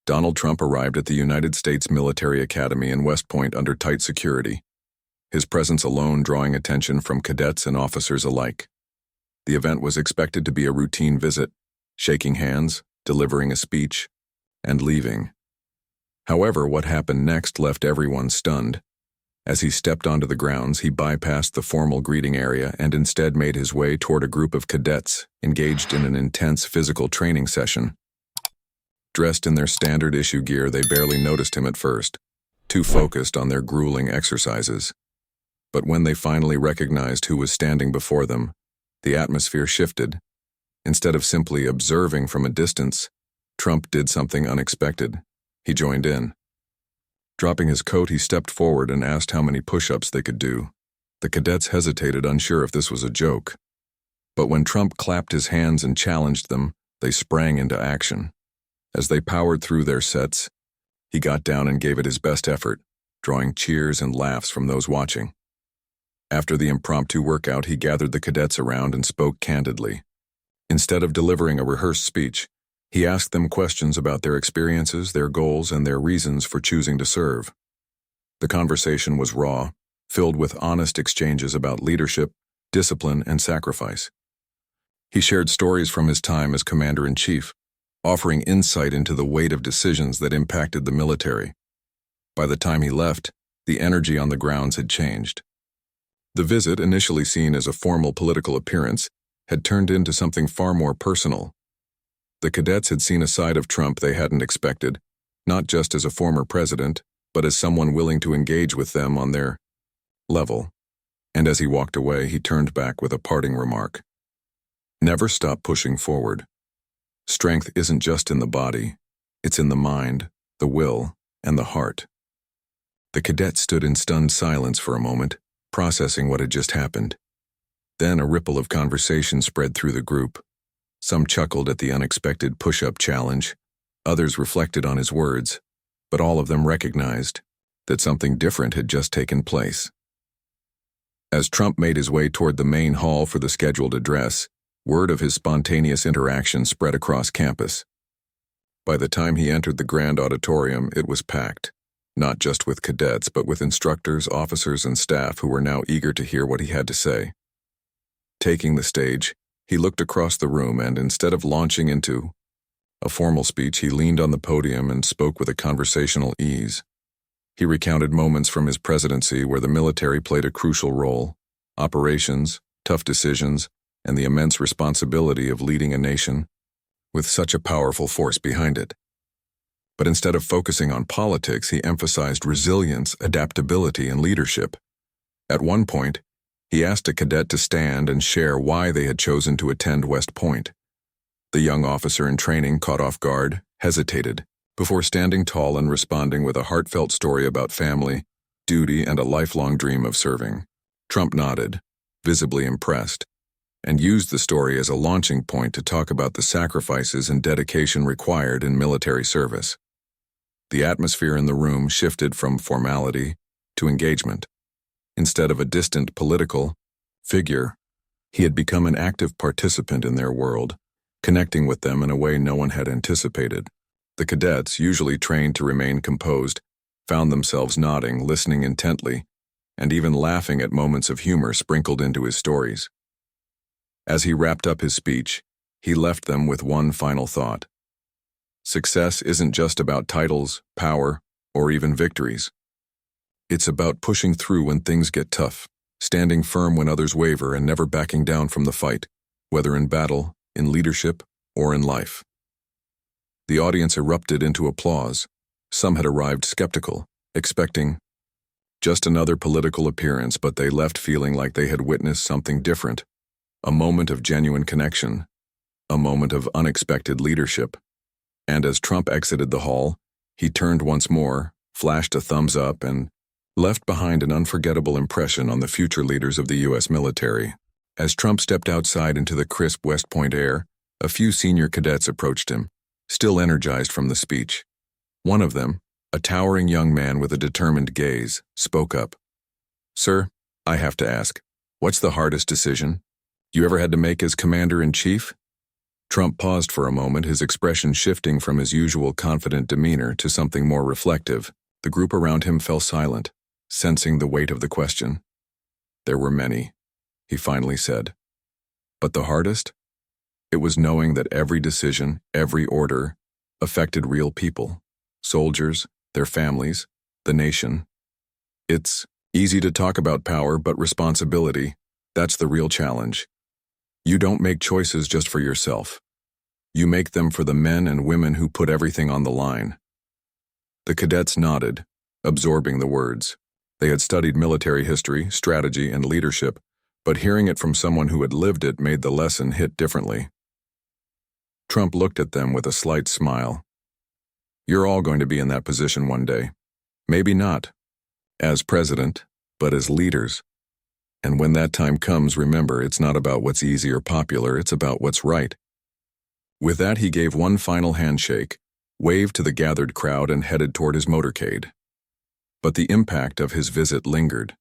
Donald Trump arrived at the United States Military Academy in West Point under tight security, his presence alone drawing attention from cadets and officers alike. The event was expected to be a routine visit, shaking hands, delivering a speech, and leaving. However, what happened next left everyone stunned. As he stepped onto the grounds, he bypassed the formal greeting area and instead made his way toward a group of cadets engaged in an intense physical training session. Dressed in their standard issue gear, they barely noticed him at first, too focused on their grueling exercises. But when they finally recognized who was standing before them, the atmosphere shifted. Instead of simply observing from a distance, Trump did something unexpected. He joined in. Dropping his coat, he stepped forward and asked how many push-ups they could do. The cadets hesitated, unsure if this was a joke. But when Trump clapped his hands and challenged them, they sprang into action. As they powered through their sets, he got down and gave it his best effort, drawing cheers and laughs from those watching. After the impromptu workout, he gathered the cadets around and spoke candidly. Instead of delivering a rehearsed speech, he asked them questions about their experiences, their goals, and their reasons for choosing to serve. The conversation was raw, filled with honest exchanges about leadership, discipline, and sacrifice. He shared stories from his time as Commander-in-Chief, offering insight into the weight of decisions that impacted the military. By the time he left, the energy on the grounds had changed. The visit, initially seen as a formal political appearance, had turned into something far more personal. The cadets had seen a side of Trump they hadn't expected, not just as a former president, but as someone willing to engage with them on their level. And as he walked away, he turned back with a parting remark. Never stop pushing forward. Strength isn't just in the body, it's in the mind, the will, and the heart. The cadets stood in stunned silence for a moment, processing what had just happened. Then a ripple of conversation spread through the group. Some chuckled at the unexpected push-up challenge, others reflected on his words, but all of them recognized that something different had just taken place. As Trump made his way toward the main hall for the scheduled address, word of his spontaneous interaction spread across campus. By the time he entered the grand auditorium, it was packed, not just with cadets, but with instructors, officers, and staff who were now eager to hear what he had to say. Taking the stage, he looked across the room and, instead of launching into a formal speech, he leaned on the podium and spoke with a conversational ease. He recounted moments from his presidency where the military played a crucial role, operations, tough decisions, and the immense responsibility of leading a nation with such a powerful force behind it. But instead of focusing on politics, he emphasized resilience, adaptability, and leadership. At one point, he asked a cadet to stand and share why they had chosen to attend West Point. The young officer in training, caught off guard, hesitated, before standing tall and responding with a heartfelt story about family, duty, and a lifelong dream of serving. Trump nodded, visibly impressed, and used the story as a launching point to talk about the sacrifices and dedication required in military service. The atmosphere in the room shifted from formality to engagement. Instead of a distant political figure, he had become an active participant in their world, connecting with them in a way no one had anticipated. The cadets, usually trained to remain composed, found themselves nodding, listening intently, and even laughing at moments of humor sprinkled into his stories. As he wrapped up his speech, he left them with one final thought. Success isn't just about titles, power, or even victories. It's about pushing through when things get tough, standing firm when others waver, and never backing down from the fight, whether in battle, in leadership, or in life. The audience erupted into applause. Some had arrived skeptical, expecting just another political appearance, but they left feeling like they had witnessed something different, a moment of genuine connection, a moment of unexpected leadership. And as Trump exited the hall, he turned once more, flashed a thumbs up, and left behind an unforgettable impression on the future leaders of the U.S. military. As Trump stepped outside into the crisp West Point air, a few senior cadets approached him, still energized from the speech. One of them, a towering young man with a determined gaze, spoke up. "Sir, I have to ask, what's the hardest decision you ever had to make as Commander-in-Chief?" Trump paused for a moment, his expression shifting from his usual confident demeanor to something more reflective. The group around him fell silent, sensing the weight of the question. There were many, he finally said. But the hardest? It was knowing that every decision, every order, affected real people, soldiers, their families, the nation. It's easy to talk about power, but responsibility, that's the real challenge. You don't make choices just for yourself. You make them for the men and women who put everything on the line. The cadets nodded, absorbing the words. They had studied military history, strategy, and leadership, but hearing it from someone who had lived it made the lesson hit differently. Trump looked at them with a slight smile. You're all going to be in that position one day. Maybe not as president, but as leaders. And when that time comes, remember, it's not about what's easy or popular, it's about what's right. With that, he gave one final handshake, waved to the gathered crowd, and headed toward his motorcade. But the impact of his visit lingered.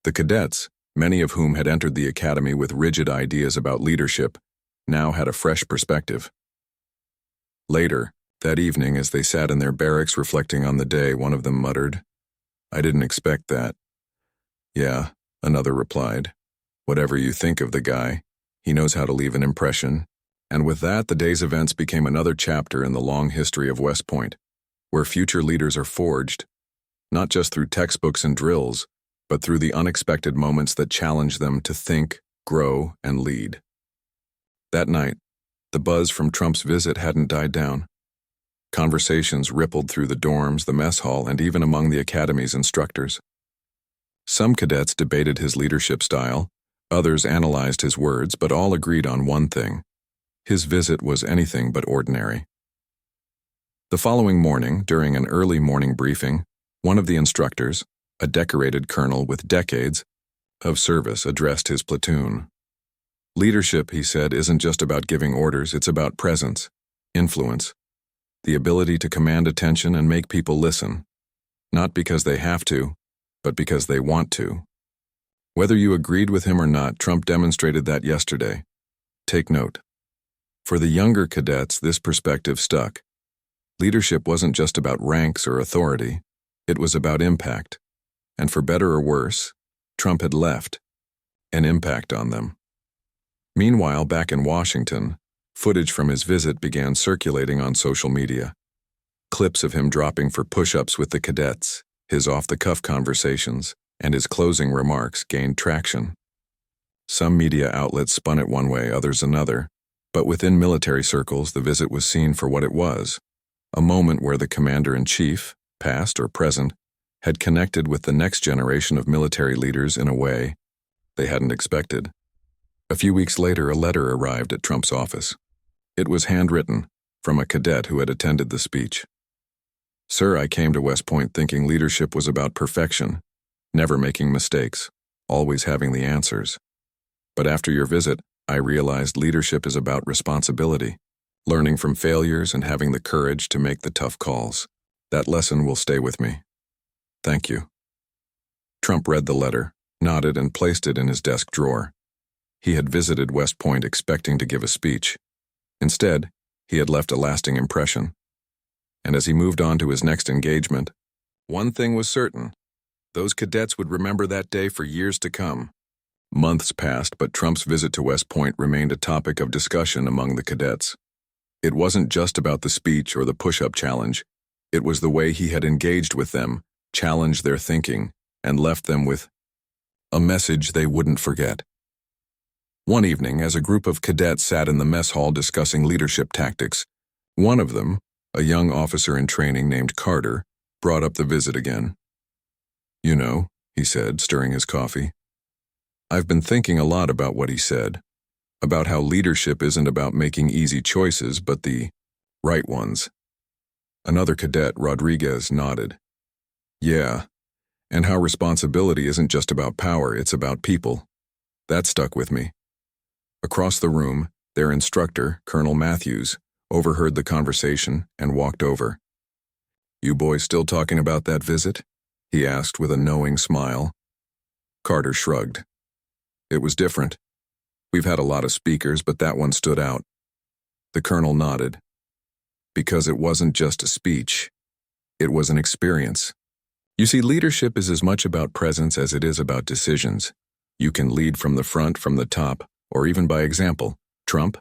The cadets, many of whom had entered the academy with rigid ideas about leadership, now had a fresh perspective. Later, that evening, as they sat in their barracks reflecting on the day, one of them muttered, "I didn't expect that." "Yeah," another replied. "Whatever you think of the guy, he knows how to leave an impression." And with that, the day's events became another chapter in the long history of West Point, where future leaders are forged, not just through textbooks and drills, but through the unexpected moments that challenge them to think, grow, and lead. That night, the buzz from Trump's visit hadn't died down. Conversations rippled through the dorms, the mess hall, and even among the academy's instructors. Some cadets debated his leadership style, others analyzed his words, but all agreed on one thing. His visit was anything but ordinary. The following morning, during an early morning briefing, one of the instructors, a decorated colonel with decades of service, addressed his platoon. Leadership, he said, isn't just about giving orders, it's about presence, influence, the ability to command attention and make people listen, not because they have to, but because they want to. Whether you agreed with him or not, Trump demonstrated that yesterday. Take note. For the younger cadets, this perspective stuck. Leadership wasn't just about ranks or authority, it was about impact. And for better or worse, Trump had left an impact on them. Meanwhile, back in Washington, footage from his visit began circulating on social media. Clips of him dropping for push-ups with the cadets, his off-the-cuff conversations, and his closing remarks gained traction. Some media outlets spun it one way, others another, but within military circles, the visit was seen for what it was, a moment where the commander-in-chief, past or present, had connected with the next generation of military leaders in a way they hadn't expected. A few weeks later, a letter arrived at Trump's office. It was handwritten, from a cadet who had attended the speech. "Sir, I came to West Point thinking leadership was about perfection, never making mistakes, always having the answers. But after your visit, I realized leadership is about responsibility, learning from failures and having the courage to make the tough calls. That lesson will stay with me. Thank you." Trump read the letter, nodded, and placed it in his desk drawer. He had visited West Point expecting to give a speech. Instead, he had left a lasting impression. And as he moved on to his next engagement, one thing was certain: those cadets would remember that day for years to come. Months passed, but Trump's visit to West Point remained a topic of discussion among the cadets. It wasn't just about the speech or the push-up challenge. It was the way he had engaged with them, challenged their thinking, and left them with a message they wouldn't forget. One evening, as a group of cadets sat in the mess hall discussing leadership tactics, one of them, a young officer in training named Carter, brought up the visit again. "You know," he said, stirring his coffee, "I've been thinking a lot about what he said, about how leadership isn't about making easy choices, but the right ones." Another cadet, Rodriguez, nodded. "Yeah, and how responsibility isn't just about power, it's about people." That stuck with me. Across the room, their instructor, Colonel Matthews, overheard the conversation and walked over. "You boys still talking about that visit?" he asked with a knowing smile. Carter shrugged. "It was different. We've had a lot of speakers, but that one stood out. The colonel nodded. Because it wasn't just a speech. It was an experience. You see, leadership is as much about presence as it is about decisions. You can lead from the front, from the top, or even by example. Trump?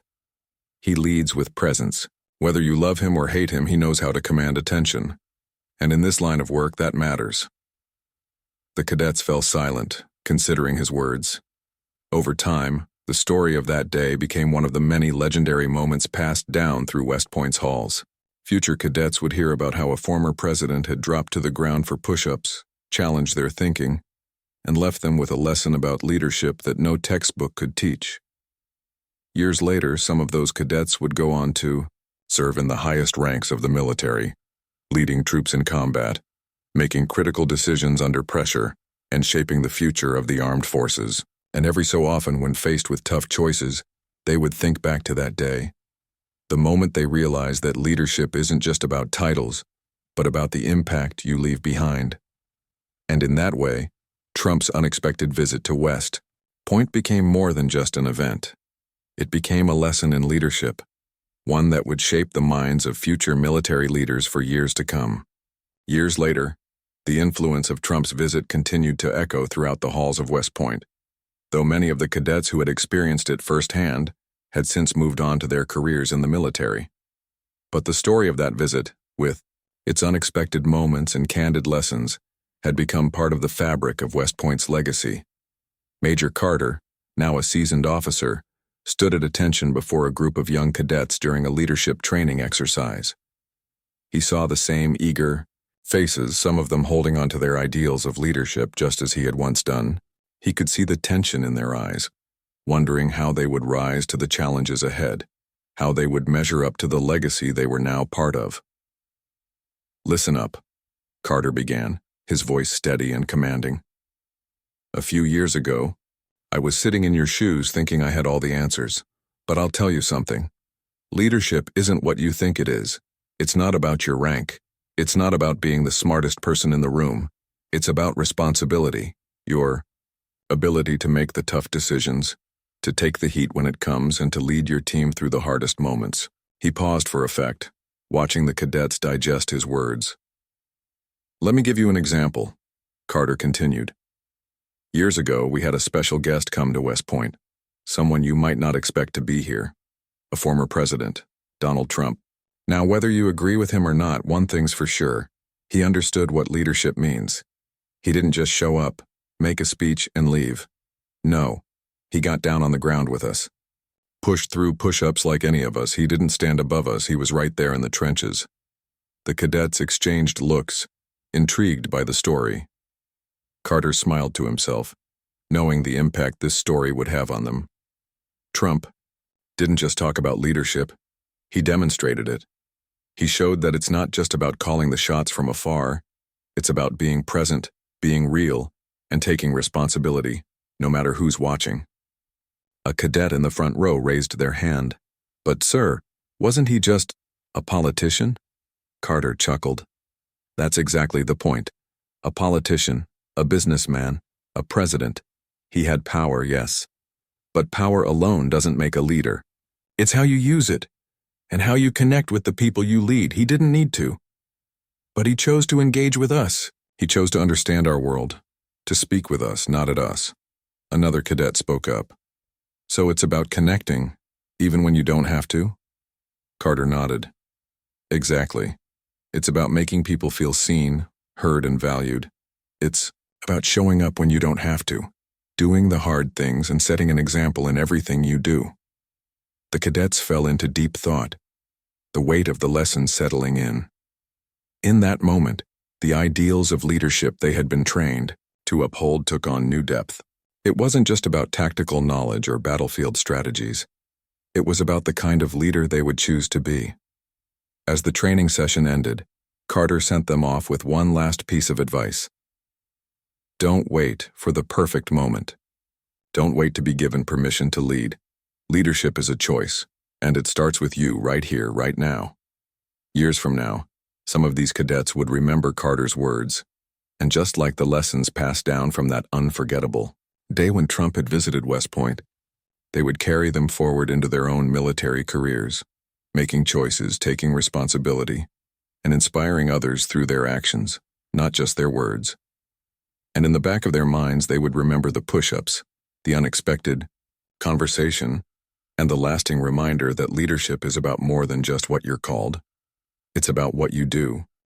He leads with presence. Whether you love him or hate him, he knows how to command attention. And in this line of work, that matters. The cadets fell silent, considering his words. Over time, the story of that day became one of the many legendary moments passed down through West Point's halls. Future cadets would hear about how a former president had dropped to the ground for push-ups, challenged their thinking, and left them with a lesson about leadership that no textbook could teach. Years later, some of those cadets would go on to serve in the highest ranks of the military, leading troops in combat, making critical decisions under pressure, and shaping the future of the armed forces. And every so often, when faced with tough choices, they would think back to that day. The moment they realized that leadership isn't just about titles, but about the impact you leave behind. And in that way, Trump's unexpected visit to West Point became more than just an event. It became a lesson in leadership, one that would shape the minds of future military leaders for years to come. Years later, the influence of Trump's visit continued to echo throughout the halls of West Point, though many of the cadets who had experienced it firsthand had since moved on to their careers in the military. But the story of that visit, with its unexpected moments and candid lessons, had become part of the fabric of West Point's legacy. Major Carter, now a seasoned officer, stood at attention before a group of young cadets during a leadership training exercise. He saw the same eager faces, some of them holding on to their ideals of leadership just as he had once done. He could see the tension in their eyes, wondering how they would rise to the challenges ahead, how they would measure up to the legacy they were now part of. "Listen up," Carter began, his voice steady and commanding. "A few years ago, I was sitting in your shoes thinking I had all the answers. But I'll tell you something. Leadership isn't what you think it is. It's not about your rank. It's not about being the smartest person in the room. It's about responsibility, your ability to make the tough decisions, to take the heat when it comes, and to lead your team through the hardest moments." He paused for effect, watching the cadets digest his words. "Let me give you an example," Carter continued. "Years ago, we had a special guest come to West Point, someone you might not expect to be here, a former president, Donald Trump. Now, whether you agree with him or not, one thing's for sure. He understood what leadership means. He didn't just show up, make a speech, and leave. No, he got down on the ground with us. Pushed through push-ups like any of us. He didn't stand above us. He was right there in the trenches." The cadets exchanged looks, intrigued by the story. Carter smiled to himself, knowing the impact this story would have on them. Trump didn't just talk about leadership. He demonstrated it. He showed that it's not just about calling the shots from afar. It's about being present, being real, and taking responsibility, no matter who's watching. A cadet in the front row raised their hand. "But sir, wasn't he just a politician?" Carter chuckled. "That's exactly the point. A politician, a businessman, a president. He had power, yes. But power alone doesn't make a leader. It's how you use it, and how you connect with the people you lead. He didn't need to. But he chose to engage with us. He chose to understand our world, to speak with us, not at us." Another cadet spoke up. "So it's about connecting, even when you don't have to?" Carter nodded. "Exactly. It's about making people feel seen, heard, and valued. It's about showing up when you don't have to, doing the hard things and setting an example in everything you do." The cadets fell into deep thought, the weight of the lesson settling in. In that moment, the ideals of leadership they had been trained to uphold took on new depth. It wasn't just about tactical knowledge or battlefield strategies. It was about the kind of leader they would choose to be. As the training session ended, Carter sent them off with one last piece of advice. Don't wait for the perfect moment. Don't wait to be given permission to lead. Leadership is a choice, and it starts with you right here, right now. Years from now, some of these cadets would remember Carter's words, and just like the lessons passed down from that unforgettable day when Trump had visited West Point, they would carry them forward into their own military careers. making choices, taking responsibility, and inspiring others through their actions, not just their words. And in the back of their minds, they would remember the push-ups, the unexpected conversation, and the lasting reminder that leadership is about more than just what you're called. It's about what you do,